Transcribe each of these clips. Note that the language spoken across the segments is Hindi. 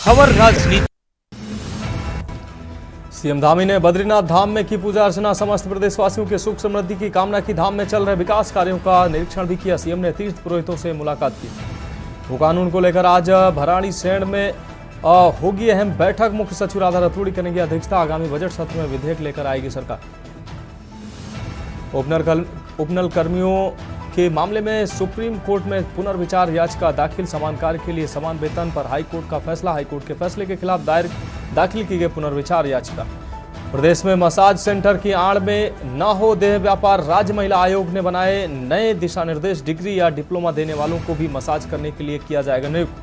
खबर राजनीति। सीएम धामी ने बद्रीनाथ धाम में की पूजा अर्चना। समस्त प्रदेशवासियों के सुख समृद्धि की कामना की। धाम में चल रहे विकास कार्यों का निरीक्षण भी किया। सीएम ने तीर्थ पुरोहितों से मुलाकात की। भू कानून को लेकर आज भराड़ीसैंण में होगी अहम बैठक। मुख्य सचिव राधा रतूड़ी करेंगे अध्यक्षता। आगामी बजट सत्र में विधेयक लेकर आएगी सरकार। उपनल कर्मियों के मामले में सुप्रीम कोर्ट में पुनर्विचार याचिका दाखिल। समान कार्य के लिए समान वेतन पर हाईकोर्ट का फैसला। हाईकोर्ट के फैसले के खिलाफ दाखिल की गई पुनर्विचार याचिका। प्रदेश में मसाज सेंटर की आड़ में न हो देह व्यापार। राज्य महिला आयोग ने बनाए नए दिशा निर्देश। डिग्री या डिप्लोमा देने वालों को भी मसाज करने के लिए किया जाएगा नियुक्त।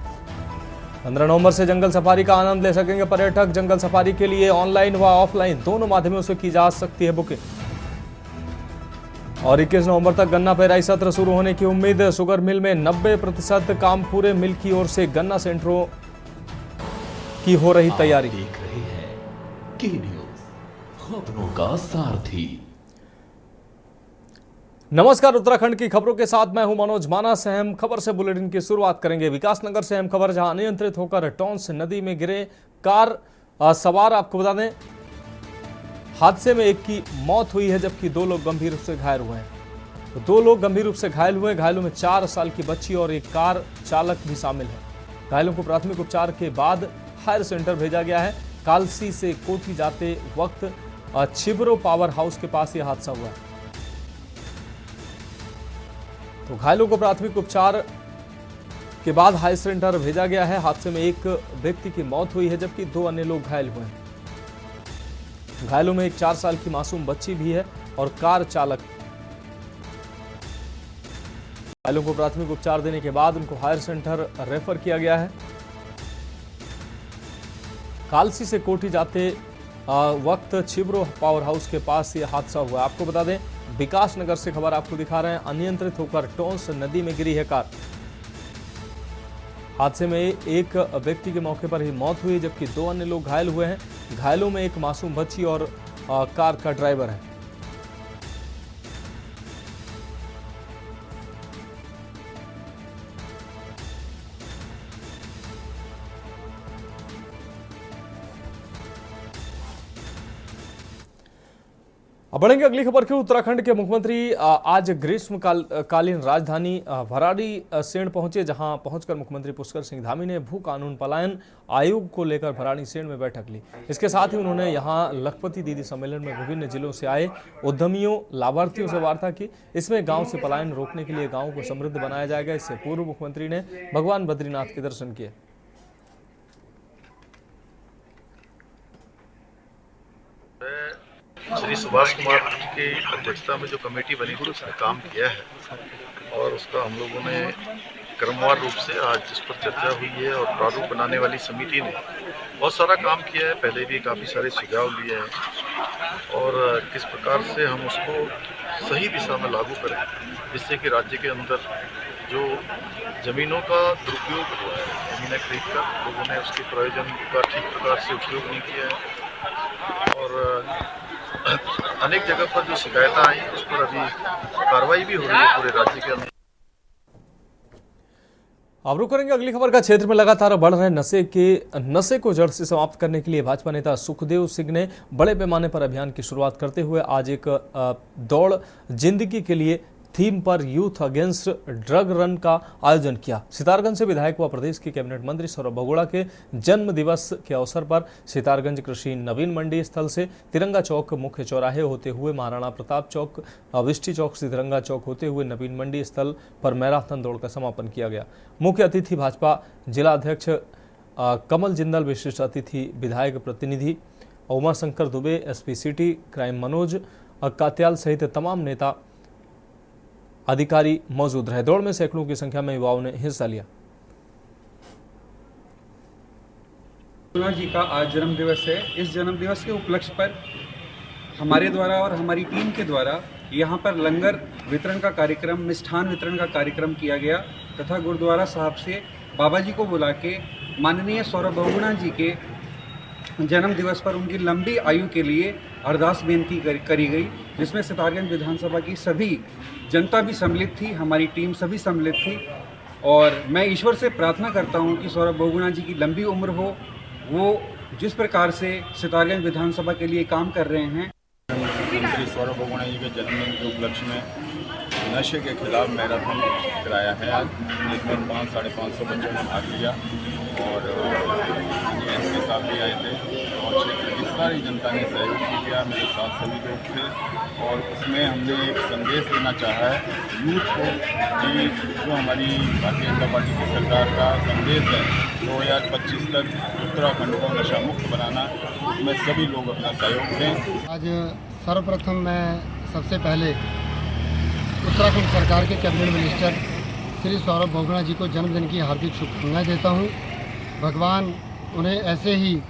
15 नवंबर से जंगल सफारी का आनंद ले सकेंगे पर्यटक। जंगल सफारी के लिए ऑनलाइन व ऑफलाइन दोनों माध्यमों से की जा सकती है बुकिंग। और 21 नवंबर तक गन्ना पेराई सत्र शुरू होने की उम्मीद। शुगर मिल में 90% काम पूरे। मिल की ओर से गन्ना सेंटरों की हो रही तैयारी। देख रहे हैं की न्यूज़, खबरों का सारथी। नमस्कार, उत्तराखंड की खबरों के साथ मैं हूं मनोज मानस। अहम खबर से बुलेटिन की शुरुआत करेंगे विकासनगर से। अहम खबर, जहां अनियंत्रित होकर टोंस नदी में गिरे कार सवार। आपको बता दें, हादसे में एक की मौत हुई है जबकि 2 लोग गंभीर रूप से घायल हुए हैं। तो 2 लोग गंभीर रूप से घायल हुए। घायलों में 4 साल की बच्ची और एक कार चालक भी शामिल है। घायलों को प्राथमिक उपचार के बाद हायर सेंटर भेजा गया है। कालसी से कोठी जाते वक्त छिबरो पावर हाउस के पास यह हादसा हुआ है। तो घायलों को प्राथमिक उपचार के बाद हायर सेंटर भेजा गया है। हादसे में एक व्यक्ति की मौत हुई है जबकि 2 अन्य लोग घायल हुए हैं। घायलों में एक 4 साल की मासूम बच्ची भी है और कार चालक। घायलों को प्राथमिक उपचार देने के बाद उनको हायर सेंटर रेफर किया गया है। कालसी से कोठी जाते वक्त छिबरो पावर हाउस के पास यह हादसा हुआ। आपको बता दें, विकासनगर से खबर आपको दिखा रहे हैं। अनियंत्रित होकर टोंस नदी में गिरी है कार। हादसे में एक व्यक्ति के मौके पर ही मौत हुई जबकि 2 अन्य लोग घायल हुए हैं। घायलों में एक मासूम बच्ची और कार का ड्राइवर है। अब बढ़ेंगे अगली खबर की। उत्तराखंड के मुख्यमंत्री आज ग्रीष्मकालीन राजधानी भराड़ीसैंण पहुंचे, जहां पहुंचकर मुख्यमंत्री पुष्कर सिंह धामी ने भू कानून पलायन आयोग को लेकर भराड़ीसैंण में बैठक ली। इसके साथ ही उन्होंने यहां लखपति दीदी सम्मेलन में विभिन्न जिलों से आए उद्यमियों लाभार्थियों से वार्ता की। इसमें गांव से पलायन रोकने के लिए गांव को समृद्ध बनाया जाएगा। इससे पूर्व मुख्यमंत्री ने भगवान बद्रीनाथ के दर्शन किए। श्री सुभाष कुमार की अध्यक्षता में जो कमेटी बनी थी उसने काम किया है और उसका हम लोगों ने क्रमवार रूप से आज जिस पर चर्चा हुई है और प्रारूप बनाने वाली समिति ने बहुत सारा काम किया है। पहले भी काफ़ी सारे सुझाव लिए हैं और किस प्रकार से हम उसको सही दिशा में लागू करें जिससे कि राज्य के अंदर जो ज़मीनों का दुरुपयोग हुआ है, ज़मीनें खरीद कर लोगों ने उसके प्रयोजन का ठीक प्रकार से उपयोग नहीं किया है और अनेक जगह पर जो शिकायतें आई उस पर अभी कार्रवाई भी हो रही है पूरे राज्य के अंदर। अब रुक करेंगे अगली खबर का। क्षेत्र में लगातार बढ़ रहे नशे को जड़ से समाप्त करने के लिए भाजपा नेता सुखदेव सिंह ने बड़े पैमाने पर अभियान की शुरुआत करते हुए आज एक दौड़ जिंदगी के लिए थीम पर यूथ अगेंस्ट ड्रग रन का आयोजन किया। सितारगंज से विधायक व प्रदेश के कैबिनेट मंत्री सौरभ बगोड़ा के जन्म दिवस के अवसर पर सितारगंज कृषि नवीन मंडी स्थल से तिरंगा चौक मुख्य चौराहे होते हुए महाराणा प्रताप चौक, विष्टि चौक से तिरंगा चौक होते हुए नवीन मंडी स्थल पर मैराथन दौड़ का समापन किया गया। मुख्य अतिथि भाजपा जिला अध्यक्ष कमल जिंदल, विशिष्ट अतिथि विधायक प्रतिनिधि Umashankar Dubey, SP city crime Manoj Katyal सहित तमाम नेता अधिकारी मौजूद रहे। दौड़ में सैकड़ों की संख्या में युवाओं ने हिस्सा लिया। जी का आज जन्म दिवस है। इस जन्म दिवस के उपलक्ष्य पर हमारे द्वारा और हमारी टीम के द्वारा यहाँ पर लंगर वितरण का कार्यक्रम, मिष्ठान वितरण का कार्यक्रम किया गया तथा गुरुद्वारा साहब से बाबा जी को बुला के माननीय सौरभ बगोड़ा जी के जन्म दिवस पर उनकी लंबी आयु के लिए अरदास बेनती करी गई, जिसमें सितारगंज विधानसभा की सभी जनता भी सम्मिलित थी, हमारी टीम सभी सम्मिलित थी। और मैं ईश्वर से प्रार्थना करता हूं कि सौरभ बहुगुणा जी की लंबी उम्र हो। वो जिस प्रकार से सितारगंज विधानसभा के लिए काम कर रहे हैं। श्री सौरभ बहुगुणा जी के जन्मदिन के उपलक्ष्य में नशे के खिलाफ मैराथन कराया है आज, जिसमें 500-550 बच्चों ने भाग लिया और एसपी साहब भी आए थे और क्षेत्र की सारी जनता ने सहयोग भी किया, मेरे साथ सभी लोग थे। और उसमें हमने एक संदेश देना चाहा है यूथ को कि जो हमारी भारतीय जनता पार्टी की सरकार का संदेश है 2025 तक उत्तराखंड को नशा मुक्त बनाना, उसमें सभी लोग अपना सहयोग दें। आज सर्वप्रथम मैं सबसे पहले उत्तराखंड सरकार के कैबिनेट मिनिस्टर श्री सौरभ बहुगुणा जी को जन्मदिन की हार्दिक शुभकामनाएं देता हूं। भगवान उन्हें ऐसे ही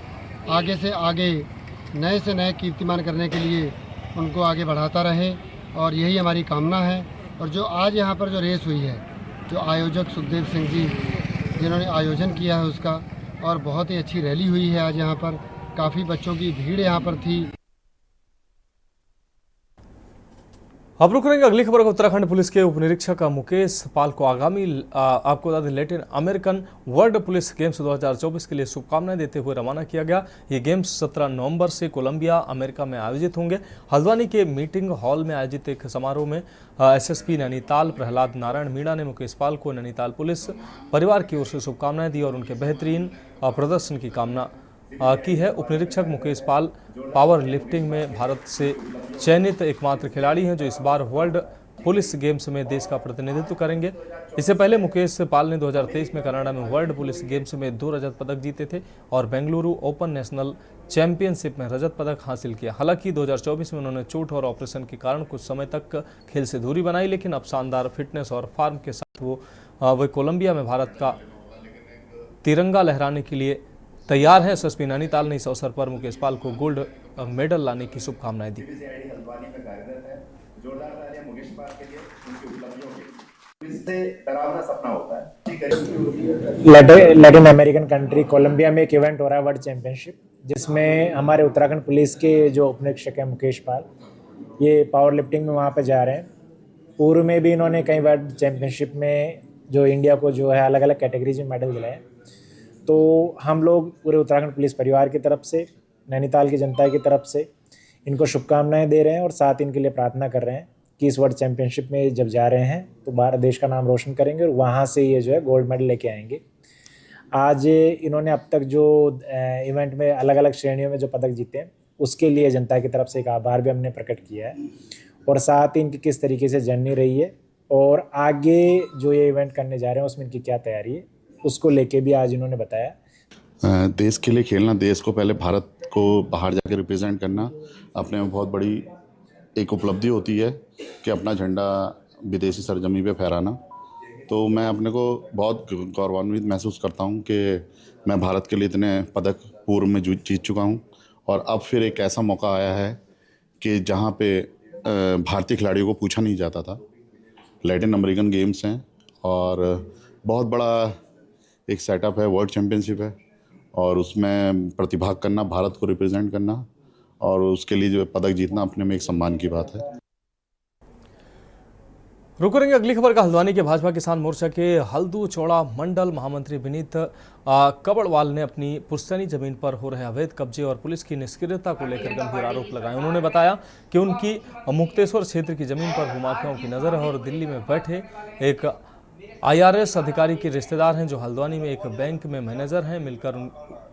आगे से आगे नए से नए कीर्तिमान करने के लिए उनको आगे बढ़ाता रहे और यही हमारी कामना है। और जो आज यहाँ पर जो रेस हुई है, जो आयोजक सुखदेव सिंह जी जिन्होंने आयोजन किया है उसका, और बहुत ही अच्छी रैली हुई है आज यहाँ पर, काफ़ी बच्चों की भीड़ यहाँ पर थी। अब रुक रहेंगे अगली खबर को। उत्तराखंड पुलिस के उपनिरीक्षक मुकेश पाल को आगामी आपको बता दें Latin American world police games 2024 के लिए शुभकामनाएं देते हुए रवाना किया गया। ये गेम्स 17 नवंबर से कोलंबिया अमेरिका में आयोजित होंगे। हल्द्वानी के मीटिंग हॉल में आयोजित एक समारोह में एसएसपी नैनीताल प्रहलाद नारायण मीणा ने मुकेश पाल को नैनीताल पुलिस परिवार की ओर से शुभकामनाएं दी और उनके बेहतरीन प्रदर्शन की कामना की है। उपनिरीक्षक मुकेश पाल पावर लिफ्टिंग में भारत से चयनित एकमात्र खिलाड़ी हैं जो इस बार वर्ल्ड पुलिस गेम्स में देश का प्रतिनिधित्व करेंगे। इससे पहले मुकेश पाल ने 2023 में कनाडा में वर्ल्ड पुलिस गेम्स में 2 रजत पदक जीते थे और बेंगलुरु ओपन नेशनल चैंपियनशिप में रजत पदक हासिल किया। हालांकि 2024 में उन्होंने चोट और ऑपरेशन के कारण कुछ समय तक खेल से दूरी बनाई, लेकिन अब शानदार फिटनेस और फॉर्म के साथ वो कोलंबिया में भारत का तिरंगा लहराने के लिए तैयार है। एसएसपी नैनीताल ने इस अवसर पर मुकेश पाल को गोल्ड मेडल लाने की शुभकामनाएं दी। लैटिन अमेरिकन कंट्री कोलंबिया में एक इवेंट हो रहा है वर्ल्ड चैंपियनशिप, जिसमें हमारे उत्तराखंड पुलिस के जो उपनिरीक्षक हैं मुकेश पाल, ये पावर लिफ्टिंग में वहाँ पे जा रहे हैं। पूर्व में भी इन्होंने कई वर्ल्ड चैंपियनशिप में जो इंडिया को जो है अलग अलग कैटेगरीज में मेडल दिलाए। तो हम लोग पूरे उत्तराखंड पुलिस परिवार की तरफ से, नैनीताल की जनता की तरफ से इनको शुभकामनाएं दे रहे हैं और साथ इनके लिए प्रार्थना कर रहे हैं कि इस वर्ल्ड चैंपियनशिप में जब जा रहे हैं तो भारत देश का नाम रोशन करेंगे और वहाँ से ये जो है गोल्ड मेडल लेके आएंगे। आज इन्होंने अब तक जो इवेंट में अलग अलग श्रेणियों में जो पदक जीते हैं उसके लिए जनता की तरफ से एक आभार भी हमने प्रकट किया है और साथ ही इनकी किस तरीके से जर्नी रही है और आगे जो ये इवेंट करने जा रहे हैं उसमें इनकी क्या तैयारी है उसको लेके भी आज इन्होंने बताया। देश के लिए खेलना, देश को पहले भारत को बाहर जाकर रिप्रेजेंट करना अपने में बहुत बड़ी एक उपलब्धि होती है कि अपना झंडा विदेशी सरजमी पे फहराना। तो मैं अपने को बहुत गौरवान्वित महसूस करता हूँ कि मैं भारत के लिए इतने पदक पूर्व में जीत चुका हूँ और अब फिर एक ऐसा मौका आया है कि जहाँ पे भारतीय खिलाड़ियों को पूछा नहीं जाता था। लैटिन अमेरिकन गेम्स हैं और बहुत बड़ा एक सेटअप है, वर्ल्ड चैंपियनशिप है और उसमें प्रतिभाग करना, भारत को रिप्रेजेंट करना और उसके लिए जो पदक जीतना अपने में एक सम्मान की बात है। रुक करेंगे अगली खबर का। हल्द्वानी के भाजपा किसान मोर्चा के हल्दू चौड़ा मंडल महामंत्री विनीत कबड़वाल ने अपनी पुश्तैनी जमीन पर हो रहे अवैध कब्जे और पुलिस की निष्क्रियता को लेकर गंभीर आरोप लगाए। उन्होंने बताया कि उनकी मुक्तेश्वर क्षेत्र की जमीन पर भूमाफियाओं की नजर है और दिल्ली में बैठे एक IRS अधिकारी के रिश्तेदार हैं जो हल्द्वानी में एक बैंक में मैनेजर हैं, मिलकर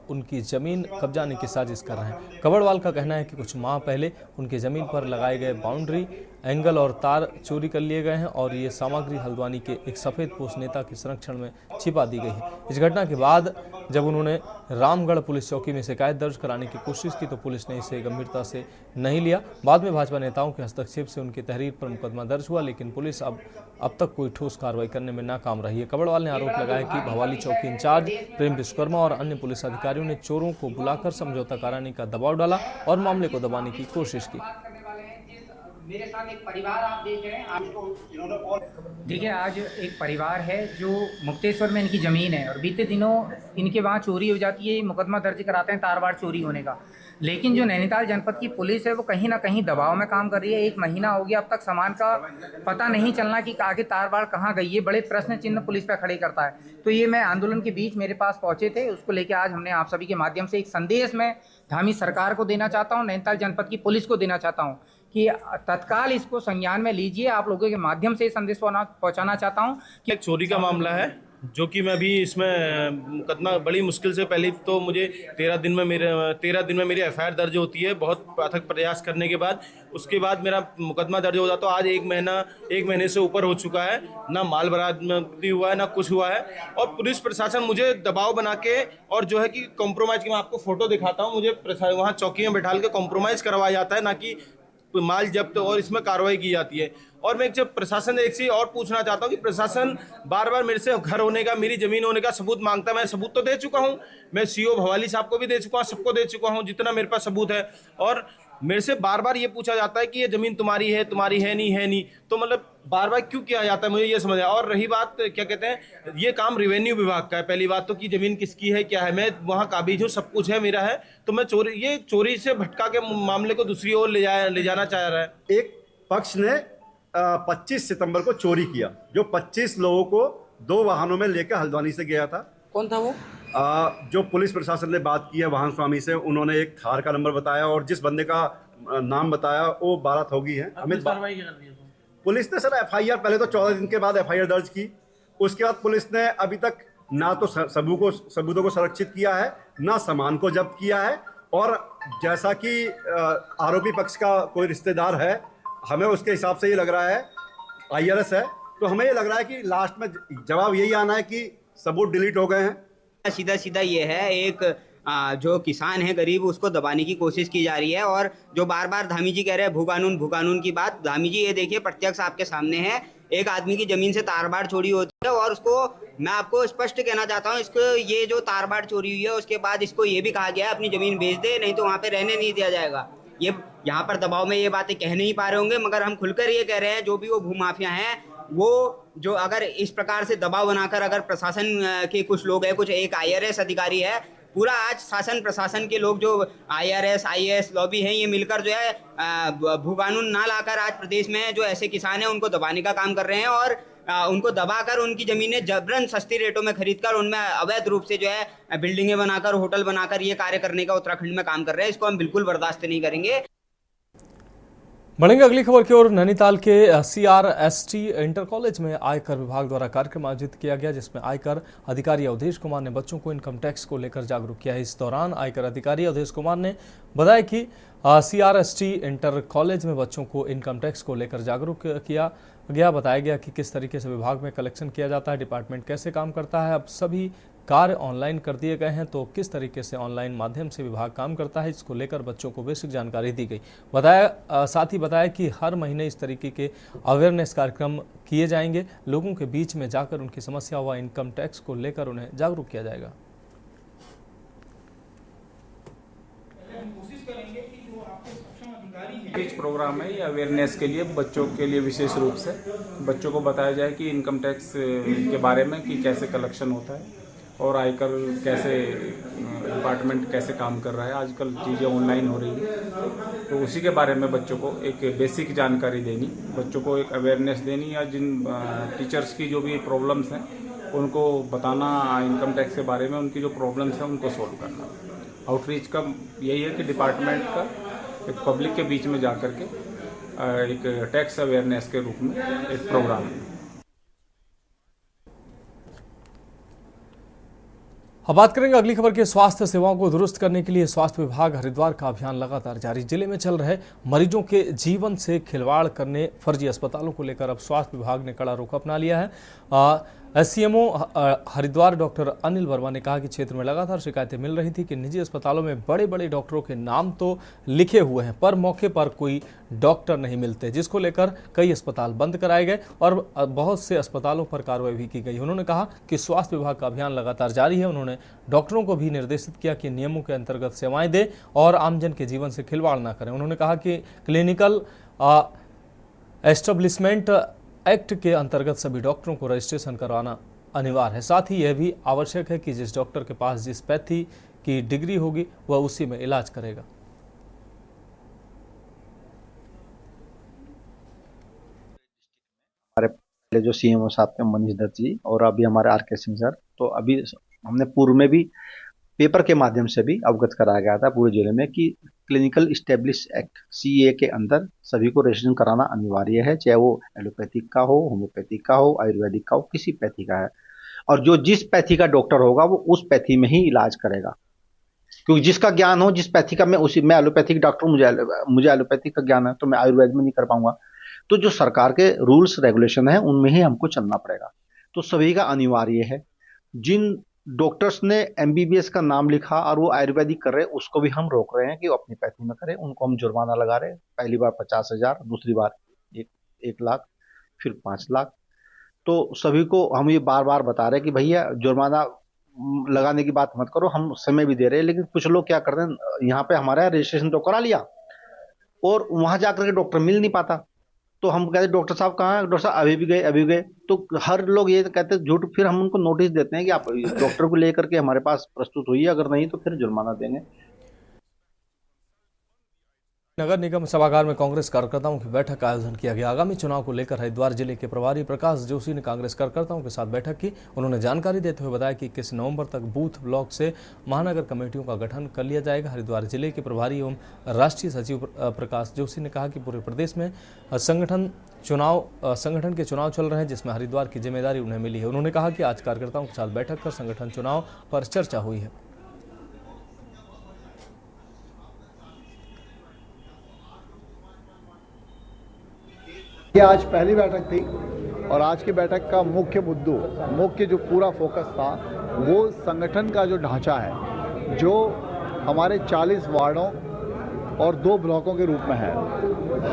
उनकी ज़मीन कब्जाने की साजिश कर रहे हैं। कबड़वाल का कहना है कि कुछ माह पहले उनकी ज़मीन पर लगाए गए बाउंड्री, एंगल और तार चोरी कर लिए गए हैं और ये सामग्री हल्द्वानी के एक सफ़ेद पोश नेता के संरक्षण में छिपा दी गई है। इस घटना के बाद जब उन्होंने रामगढ़ पुलिस चौकी में शिकायत दर्ज कराने की कोशिश की तो पुलिस ने इसे गंभीरता से नहीं लिया। बाद में भाजपा नेताओं के हस्तक्षेप से उनकी तहरीर पर मुकदमा दर्ज हुआ, लेकिन पुलिस अब तक कोई ठोस कार्रवाई करने में नाकाम रही है। कबड़वाल ने आरोप लगाया कि भवाली चौकी इंचार्ज प्रेम विश्वकर्मा और अन्य पुलिस अधिकारियों ने चोरों को बुलाकर समझौता कराने का दबाव डाला और मामले को दबाने की कोशिश की। मेरे साथ एक परिवार आप देख रहे हैं, आपको देखिए, आज एक परिवार है जो मुक्तेश्वर में इनकी ज़मीन है और बीते दिनों इनके वहाँ चोरी हो जाती है, मुकदमा दर्ज कराते हैं तार बाड़ चोरी होने का। लेकिन जो नैनीताल जनपद की पुलिस है वो कहीं ना कहीं दबाव में काम कर रही है। 1 महीना हो गया, अब तक सामान का पता नहीं चलना कि आगे तार बाड़ कहाँ गई है। बड़े प्रश्न चिन्ह पुलिस पे खड़े करता है। तो ये मैं आंदोलन के बीच मेरे पास पहुंचे थे, उसको लेकर आज हमने आप सभी के माध्यम से एक संदेश मैं धामी सरकार को देना चाहता हूँ, नैनीताल जनपद की पुलिस को देना चाहता हूँ कि तत्काल इसको संज्ञान में लीजिए। आप लोगों के माध्यम से संदेश पहुंचाना चाहता हूं कि एक चोरी का मामला है जो कि मैं अभी इसमें मुकदमा बड़ी मुश्किल से, पहले तो मुझे 13 दिन में मेरी एफआईआर दर्ज होती है, बहुत अथक प्रयास करने के बाद। उसके बाद मेरा मुकदमा दर्ज हो जाता है। आज 1 महीने से ऊपर हो चुका है, ना माल बरामदी हुआ है, ना कुछ हुआ है। और पुलिस प्रशासन मुझे दबाव बना के और जो है कि कॉम्प्रोमाइज़ की, मैं आपको फोटो दिखाता हूँ, मुझे वहाँ चौकी में बैठा के कॉम्प्रोमाइज़ करवाया जाता है, ना कि माल जब्त और इसमें कार्रवाई की जाती है। और मैं जब प्रशासन से एक चीज़ और पूछना चाहता हूँ कि प्रशासन बार बार मेरे से घर होने का, मेरी ज़मीन होने का सबूत मांगता है। मैं सबूत तो दे चुका हूँ, मैं सीओ भवाली साहब को भी दे चुका हूँ, सबको दे चुका हूँ जितना मेरे पास सबूत है। और मेरे से बार बार ये पूछा जाता है कि ये ज़मीन तुम्हारी है नहीं। तो मतलब बार बार क्यों किया जाता है, मुझे ये समझ आया। और रही बात, क्या कहते हैं, ये काम रेवेन्यू विभाग का है। पहली बात तो कि ज़मीन किसकी है, क्या है, मैं वहाँ काबिज हूँ, सब कुछ है, मेरा है। तो मैं चोरी से भटका के मामले को दूसरी ओर ले जाना चाह रहा है। एक पक्ष ने 25 सितंबर को चोरी किया, जो 25 लोगों को 2 वाहनों में लेकर हल्द्वानी से गया था। कौन था वो? जो पुलिस प्रशासन ने बात की है वाहन स्वामी से, उन्होंने एक थार का नंबर बताया और जिस बंदे का नाम बताया वो 12 थोगी है। पुलिस ने सर एफआईआर, पहले तो 14 दिन के बाद एफआईआर दर्ज की। उसके बाद पुलिस ने अभी तक ना तो सबूतों को संरक्षित किया है, ना सामान को जब्त किया है। और जैसा कि आरोपी पक्ष का कोई रिश्तेदार है, हमें उसके हिसाब से ये लग रहा है, IRS है, तो हमें ये लग रहा है कि लास्ट में जवाब यही आना है कि सबूत डिलीट हो गए हैं। सीधा ये है, एक जो किसान है गरीब, उसको दबाने की कोशिश की जा रही है। और जो बार बार धामी जी कह रहे हैं भू कानून की बात, धामी जी ये देखिए प्रत्यक्ष आपके सामने है, एक आदमी की जमीन से तार बाड़ चोरी होती है। और उसको मैं आपको स्पष्ट कहना चाहता हूँ, इसको ये जो तार बाड़ चोरी हुई है उसके बाद इसको ये भी कहा गया है अपनी जमीन बेच दे, नहीं तो वहाँ पे रहने नहीं दिया जाएगा। ये यहाँ पर दबाव में ये बातें कह नहीं पा रहे होंगे, मगर हम खुलकर ये कह रहे हैं, जो भी वो भूमाफिया हैं, वो जो अगर इस प्रकार से दबाव बनाकर अगर प्रशासन के कुछ लोग हैं, कुछ एक IRS अधिकारी है, पूरा आज शासन प्रशासन के लोग जो IRS IAS लॉबी हैं, ये मिलकर जो है भू कानून ना लाकर आज प्रदेश में जो ऐसे किसान हैं उनको दबाने का काम कर रहे हैं। और उनको दबाकर उनकी ज़मीनें जबरन सस्ती रेटों में खरीदकर उनमें अवैध रूप से जो है बिल्डिंगें बनाकर, होटल बनाकर ये कार्य करने का उत्तराखंड में काम कर रहे हैं। इसको हम बिल्कुल बर्दाश्त नहीं करेंगे। बढ़ेंगे अगली खबर की ओर। नैनीताल के CRST इंटर कॉलेज में आयकर विभाग द्वारा कार्यक्रम आयोजित किया गया, जिसमें आयकर अधिकारी अवधेश कुमार ने बच्चों को इनकम टैक्स को लेकर जागरूक किया। इस दौरान आयकर अधिकारी अवधेश कुमार ने बताया कि CRST इंटर कॉलेज में बच्चों को इनकम टैक्स को लेकर जागरूक किया गया। बताया गया कि किस तरीके से विभाग में कलेक्शन किया जाता है, डिपार्टमेंट कैसे काम करता है। अब सभी कार्य ऑनलाइन कर दिए गए हैं, तो किस तरीके से ऑनलाइन माध्यम से विभाग काम करता है, इसको लेकर बच्चों को बेसिक जानकारी दी गई। साथ ही बताया कि हर महीने इस तरीके के अवेयरनेस कार्यक्रम किए जाएंगे, लोगों के बीच में जाकर उनकी समस्या व इनकम टैक्स को लेकर उन्हें जागरूक किया जाएगा। प्रोग्राम है, ये अवेयरनेस के लिए, बच्चों के लिए विशेष रूप से बच्चों को बताया जाए कि इनकम टैक्स के बारे में, कि कैसे कलेक्शन होता है और आयकर कैसे डिपार्टमेंट कैसे काम कर रहा है। आजकल चीज़ें ऑनलाइन हो रही है, तो उसी के बारे में बच्चों को एक बेसिक जानकारी देनी, बच्चों को एक अवेयरनेस देनी, या जिन टीचर्स की जो भी प्रॉब्लम्स हैं उनको बताना इनकम टैक्स के बारे में, उनकी जो प्रॉब्लम्स हैं उनको सॉल्व करना। आउटरीच का यही है कि डिपार्टमेंट का एक पब्लिक के बीच में जाकर के एक टैक्स अवेयरनेस के रूप में एक प्रोग्राम है। अब बात करेंगे अगली खबर की। स्वास्थ्य सेवाओं को दुरुस्त करने के लिए स्वास्थ्य विभाग हरिद्वार का अभियान लगातार जारी। जिले में चल रहे मरीजों के जीवन से खिलवाड़ करने फर्जी अस्पतालों को लेकर अब स्वास्थ्य विभाग ने कड़ा रुख अपना लिया है। SCMO हरिद्वार डॉक्टर अनिल वर्मा ने कहा कि क्षेत्र में लगातार शिकायतें मिल रही थी कि निजी अस्पतालों में बड़े बड़े डॉक्टरों के नाम तो लिखे हुए हैं, पर मौके पर कोई डॉक्टर नहीं मिलते, जिसको लेकर कई अस्पताल बंद कराए गए और बहुत से अस्पतालों पर कार्रवाई भी की गई। उन्होंने कहा कि स्वास्थ्य विभाग का अभियान लगातार जारी है। उन्होंने डॉक्टरों को भी निर्देशित किया कि नियमों के अंतर्गत सेवाएं दें और आमजन के जीवन से खिलवाड़ न करें। उन्होंने कहा कि क्लिनिकल एस्टेब्लिशमेंट एक्ट के अंतर्गत सभी डॉक्टरों को रजिस्ट्रेशन करवाना अनिवार्य है। साथ ही यह भी आवश्यक है कि जिस डॉक्टर के पास जिस पैथी की डिग्री होगी वह उसी में इलाज करेगा। हमारे पहले जो सीएमओ साहब थे मनीष दत्त जी और अभी हमारे आर.के. सिंह सर, तो अभी हमने पूर्व में भी पेपर के माध्यम से भी अवगत कराया गया था पूरे जिले में कि क्लिनिकल इस्टेब्लिश एक्ट CA के अंदर सभी को रजिस्ट्रेशन कराना अनिवार्य है, चाहे वो एलोपैथिक का हो, होम्योपैथिक का हो, आयुर्वेदिक का हो, किसी पैथी का है। और जो जिस पैथी का डॉक्टर होगा वो उस पैथी में ही इलाज करेगा, क्योंकि जिसका ज्ञान हो जिस पैथी का, मैं एलोपैथिक डॉक्टर, मुझे एलोपैथिक का ज्ञान है तो मैं आयुर्वेद में नहीं कर पाऊंगा। तो जो सरकार के रूल्स रेगुलेशन है उनमें ही हमको चलना पड़ेगा। तो सभी का अनिवार्य है। जिन डॉक्टर्स ने MBBS का नाम लिखा और वो आयुर्वेदिक कर रहे हैं उसको भी हम रोक रहे हैं कि वो अपनी पैथी में करें, उनको हम जुर्माना लगा रहे हैं। पहली बार 50,000, दूसरी बार 1 लाख, फिर 5 लाख। तो सभी को हम ये बार बार बता रहे हैं कि भैया जुर्माना लगाने की बात मत करो, हम समय भी दे रहे हैं। लेकिन कुछ लोग क्या करते हैं, यहाँ पे हमारा रजिस्ट्रेशन तो करा लिया और वहां जाकर के डॉक्टर मिल नहीं पाता, तो हम कहते डॉक्टर साहब कहाँ हैं, डॉक्टर साहब अभी भी गए। तो हर लोग ये कहते हैं झूठ, फिर हम उनको नोटिस देते हैं कि आप डॉक्टर को लेकर के हमारे पास प्रस्तुत हुई है, अगर नहीं तो फिर जुर्माना देंगे। नगर निगम सभागार में कांग्रेस कार्यकर्ताओं की बैठक का आयोजन किया गया। आगामी चुनाव को लेकर हरिद्वार जिले के प्रभारी प्रकाश जोशी ने कांग्रेस कार्यकर्ताओं के साथ बैठक की। उन्होंने जानकारी देते हुए बताया कि 21 नवंबर तक बूथ ब्लॉक से महानगर कमेटियों का गठन कर लिया जाएगा। हरिद्वार जिले के प्रभारी एवं राष्ट्रीय सचिव प्रकाश जोशी ने कहा कि पूरे प्रदेश में संगठन के चुनाव चल रहे हैं, जिसमें हरिद्वार की जिम्मेदारी उन्हें मिली है। उन्होंने कहा कि आज कार्यकर्ताओं के साथ बैठक कर संगठन चुनाव पर चर्चा हुई है। ये आज पहली बैठक थी और आज की बैठक का मुख्य जो पूरा फोकस था वो संगठन का जो ढांचा है, जो हमारे 40 वार्डों और 2 ब्लॉकों के रूप में है।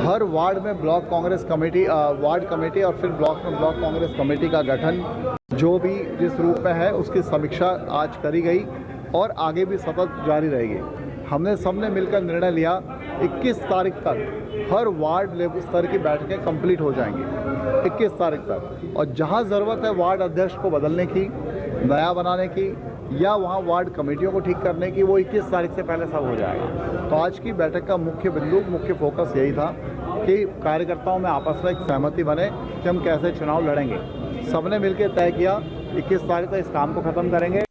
हर वार्ड में block Congress committee, ward committee और फिर ब्लॉक में ब्लॉक कांग्रेस कमेटी का गठन जो भी जिस रूप में है उसकी समीक्षा आज करी गई और आगे भी सतत जारी रहेगी। हमने सबने मिलकर निर्णय लिया 21 तारीख तक हर वार्ड लेवल स्तर की बैठकें कंप्लीट हो जाएंगी 21 तारीख तक, और जहां ज़रूरत है वार्ड अध्यक्ष को बदलने की, नया बनाने की या वहां वार्ड कमेटियों को ठीक करने की, वो 21 तारीख से पहले सब हो जाएगा। तो आज की बैठक का मुख्य फोकस यही था कि कार्यकर्ताओं में आपस में एक सहमति बने कि हम कैसे चुनाव लड़ेंगे। सबने मिलकर तय किया 21 तारीख तक इस काम को खत्म करेंगे।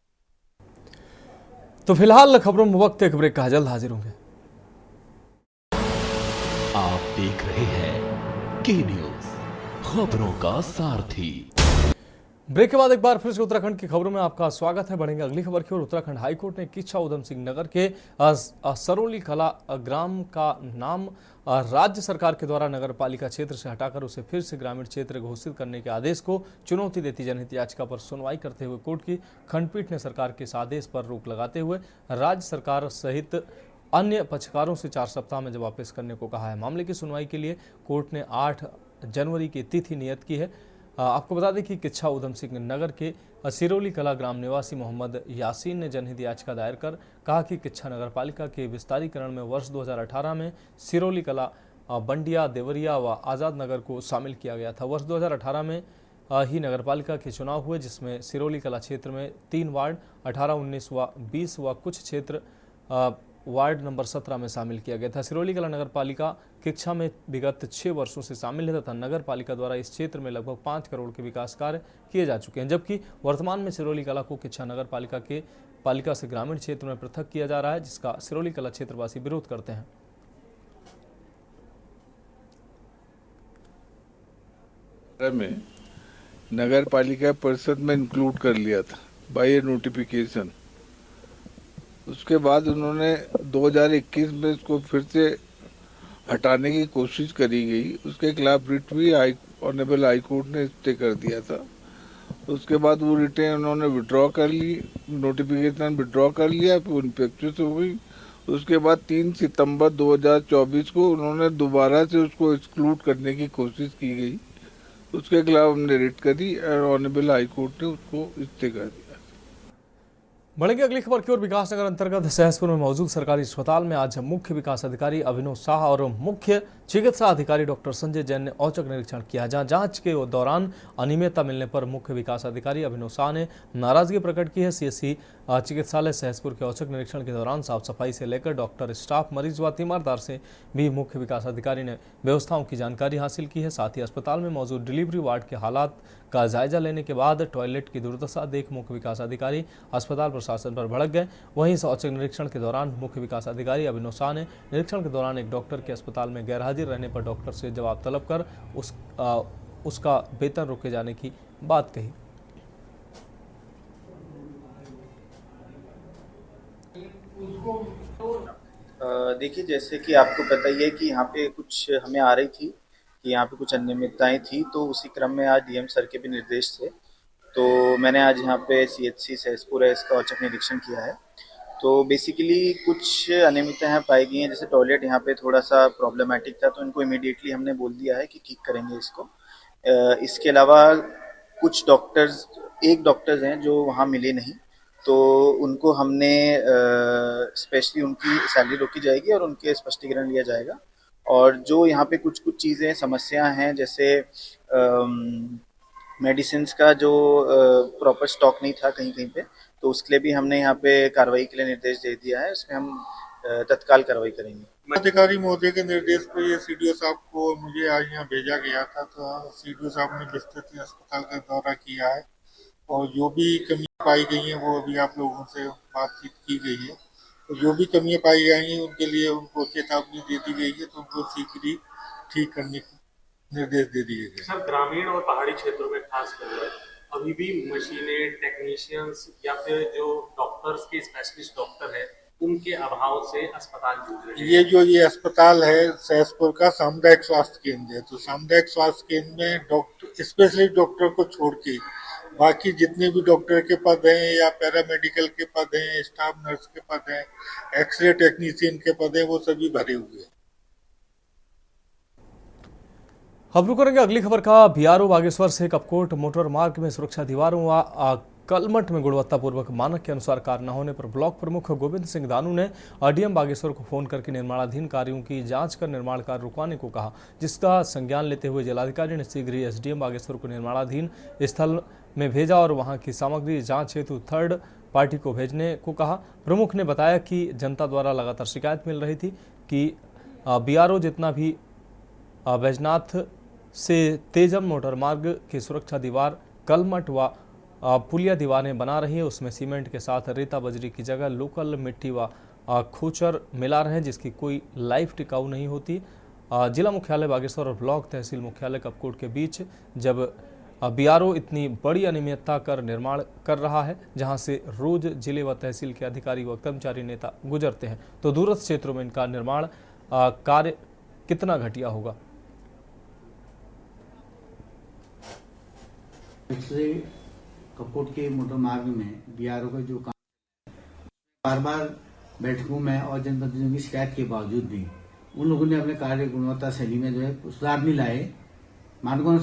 तो फिलहाल खबरों में वक्त एक ब्रेक का, जल्द हाजिर होंगे। आप देख रहे हैं के न्यूज, खबरों का सारथी। ब्रेक के बाद एक बार फिर से उत्तराखंड की खबरों में आपका स्वागत है। बढ़ेंगे अगली खबर की ओर। उत्तराखंड हाईकोर्ट ने किच्छा उधम सिंह नगर के सरोली कला ग्राम का नाम राज्य सरकार के द्वारा नगर पालिका क्षेत्र से हटाकर उसे फिर से ग्रामीण क्षेत्र घोषित करने के आदेश को चुनौती देती जनहित याचिका पर सुनवाई करते हुए कोर्ट की खंडपीठ ने सरकार के इस आदेश पर रोक लगाते हुए राज्य सरकार सहित अन्य पक्षकारों से 4 सप्ताह में जवाब पेश करने को कहा है। मामले की सुनवाई के लिए कोर्ट ने 8 जनवरी की तिथि नियत की है। आपको बता दें कि किच्छा उधम सिंह नगर के सिरोली कला ग्राम निवासी मोहम्मद यासीन ने जनहित याचिका दायर कर कहा कि किच्छा नगर पालिका के विस्तारीकरण में वर्ष 2018 में सिरोली कला, बंडिया, देवरिया व आज़ाद नगर को शामिल किया गया था। वर्ष 2018 में ही नगरपालिका के चुनाव हुए, जिसमें सिरोली कला क्षेत्र में 3 वार्ड 18, 19 व 20 व कुछ क्षेत्र वार्ड नंबर 17 में शामिल किया गया था। सिरोली कला नगर पालिका किच्छा में विगत 6 वर्षों से शामिल है तथा नगर पालिका द्वारा इस क्षेत्र में लगभग 5 करोड़ के विकास कार्य किए जा चुके हैं, जबकि वर्तमान में सिरोली कला को किच्छा नगर पालिका से ग्रामीण क्षेत्र में पृथक किया जा रहा है, जिसका सिरोली कला क्षेत्रवासी विरोध करते हैं। में नगर पालिका परिषद में इंक्लूड कर लिया था बाय नोटिफिकेशन। उसके बाद उन्होंने 2021 में इसको फिर से हटाने की कोशिश करी गई, उसके खिलाफ रिट भी ऑनरेबल हाई कोर्ट ने स्टे कर दिया था। उसके बाद वो रिटें उन्होंने विड्रॉ कर ली, नोटिफिकेशन विड्रॉ कर लिया, फिर इन्फेक्चुअस हो गई। उसके बाद 3 सितंबर 2024 को उन्होंने दोबारा से उसको एक्सक्लूड करने की कोशिश की गई, उसके खिलाफ हमने रिट करी और ऑनरेबल हाई कोर्ट ने उसको स्टे कर दिया। बढ़ेंगे अगली खबर की ओर। विकासनगर अंतर्गत सहसपुर में मौजूद सरकारी अस्पताल में आज मुख्य विकास अधिकारी अभिनव शाह और मुख्य चिकित्सा अधिकारी डॉक्टर संजय जैन ने औचक निरीक्षण किया, जहां जांच के दौरान अनियमितता मिलने पर मुख्य विकास अधिकारी अभिनव शाह ने नाराजगी प्रकट की है। सीएससी चिकित्सालय सहसपुर के औचक निरीक्षण के दौरान साफ सफाई से लेकर डॉक्टर, स्टाफ, मरीज व तीमारदार से भी मुख्य विकास अधिकारी ने व्यवस्थाओं की जानकारी हासिल की है। साथ ही अस्पताल में मौजूद डिलीवरी वार्ड के हालात का जायजा लेने के बाद टॉयलेट की दुर्दशा देख मुख्य विकास अधिकारी अस्पताल प्रशासन पर भड़क गए। वहीं इस औचक निरीक्षण के दौरान मुख्य विकास अधिकारी अभिनव शाह ने निरीक्षण के दौरान एक डॉक्टर के अस्पताल में गैरहाजिर रहने पर डॉक्टर से जवाब तलब कर उसका वेतन रोके जाने की बात कही। देखिए, जैसे कि आपको पता ही है कि यहाँ पे कुछ हमें आ रही थी कि यहाँ पे कुछ अनियमितताएं थी, तो उसी क्रम में आज डीएम सर के भी निर्देश थे, तो मैंने आज यहाँ पे सीएचसी सहसपुर है इसका औचक निरीक्षण किया है। तो बेसिकली कुछ अनियमितताएं पाई गई हैं, जैसे टॉयलेट यहाँ पे थोड़ा सा प्रॉब्लमेटिक था, तो इनको इमीडिएटली हमने बोल दिया है कि ठीक करेंगे इसको। इसके अलावा कुछ डॉक्टर्स, एक डॉक्टर्स हैं जो वहाँ मिले नहीं, तो उनको हमने स्पेशली उनकी सैलरी रोकी जाएगी और उनके स्पष्टीकरण लिया जाएगा। और जो यहाँ पे कुछ चीज़ें समस्या हैं, जैसे मेडिसिन्स का जो प्रॉपर स्टॉक नहीं था कहीं कहीं पे, तो उसके लिए भी हमने यहाँ पे कार्रवाई के लिए निर्देश दे दिया है। इसमें हम तत्काल कार्रवाई करेंगे। अधिकारी महोदय के निर्देश पर ये सीडीओ साहब को मुझे आज यहाँ भेजा गया था, तो सीडीओ साहब ने विस्तृत अस्पताल का दौरा किया है और जो भी कमी पाई गई है वो अभी आप लोगों से बातचीत की गई है। तो जो भी कमियां पाई गई हैं उनके लिए उनको चेतावनी दे दी गई है, तो उनको शीघ्र ही ठीक करने के निर्देश दे दिए गए। सर, ग्रामीण और पहाड़ी क्षेत्रों में खास कर अभी भी मशीनें, टेक्नीशियंस या फिर जो डॉक्टर्स के स्पेशलिस्ट डॉक्टर है उनके अभाव से अस्पताल जूझ रहे हैं। ये अस्पताल है सहसपुर का सामुदायिक स्वास्थ्य केंद्र है, तो सामुदायिक स्वास्थ्य केंद्र में डॉक्टर, स्पेशलिस्ट डॉक्टर को छोड़ के बाकी जितने भी डॉक्टर के पद हैं या पैरामेडिकल के पद हैं, स्टाफ नर्स के पद हैं, एक्सरे टेक्नीशियन के पद हैं, वो सभी भरे हुए हैं। अब रुक करेंगे अगली खबर का। बीआरओ बागेश्वर से कपकोट मोटर मार्ग में सुरक्षा दीवारों व कलमट में गुणवत्तापूर्वक मानक के अनुसार कार्य न होने पर ब्लॉक प्रमुख गोविंद सिंह दानू ने डीएम बागेश्वर को फोन करके निर्माणाधीन कार्यों की जांच कर निर्माण कार्य रुकवाने को कहा, जिसका संज्ञान लेते हुए जिलाधिकारी ने शीघ्र ही एसडीएम बागेश्वर को निर्माणाधीन स्थल में भेजा और वहां की सामग्री जांच हेतु थर्ड पार्टी को भेजने को कहा। प्रमुख ने बताया कि जनता द्वारा लगातार शिकायत मिल रही थी कि बीआरओ जितना भी बैजनाथ से तेजम मोटर मार्ग की सुरक्षा दीवार, कलमट व पुलिया दीवारें बना रही है, उसमें सीमेंट के साथ रेता बजरी की जगह लोकल मिट्टी व खोचर मिला रहे हैं, जिसकी कोई लाइफ टिकाऊ नहीं होती। जिला मुख्यालय बागेश्वर और ब्लॉक तहसील मुख्यालय कपकोट के बीच जब बीआरओ इतनी बड़ी अनियमितता कर निर्माण कर रहा है, जहां से रोज जिले व तहसील के अधिकारी व कर्मचारी नेता गुजरते हैं, तो दूरस्थ क्षेत्रों में इनका निर्माण कार्य कितना घटिया होगा। कपकोट के मोटर मार्ग में बीआरओ का जो काम बार बार बैठकों में और जनप्रतिनिधियों की शिकायत के बावजूद भी उन लोगों ने अपने कार्य गुणवत्ता शैली में जो है सुधार नहीं लाए, मानकों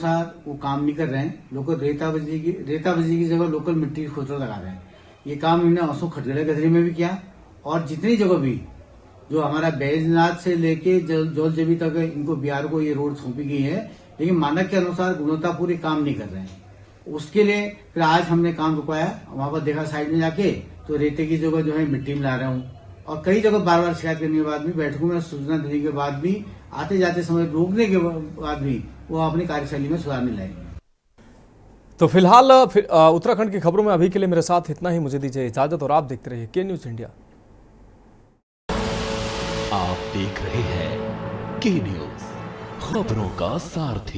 वो काम नहीं कर रहे हैं। लोकल रेता बजरी की जगह लोकल मिट्टी की खोचर लगा रहे हैं। ये काम इन्होंने असो खटगड़ा गजरी में भी किया और जितनी जगह भी जो हमारा बैजनाथ से लेके जौल जबी तक इनको बीआरओ को ये रोड सौंपी गई है, लेकिन मानक के अनुसार गुणवत्तापूर्ण काम नहीं कर रहे हैं। उसके लिए फिर आज हमने काम रुकवाया, वहां पर देखा साइड में जाके तो रेते की जगह जो है मिट्टी मिला रहा हूँ और कई जगह बार बार शिकायत करने के बाद भी, बैठकों में सूचना देने के बाद भी, आते जाते समय रोकने के बाद भी वो अपनी कार्यशैली में सुधार नहीं लाए। तो फिलहाल उत्तराखंड की खबरों में अभी के लिए मेरे साथ इतना ही। मुझे दीजिए इजाजत और आप देखते रहिए के न्यूज इंडिया। आप देख रहे हैं के न्यूज, खबरों का सारथी।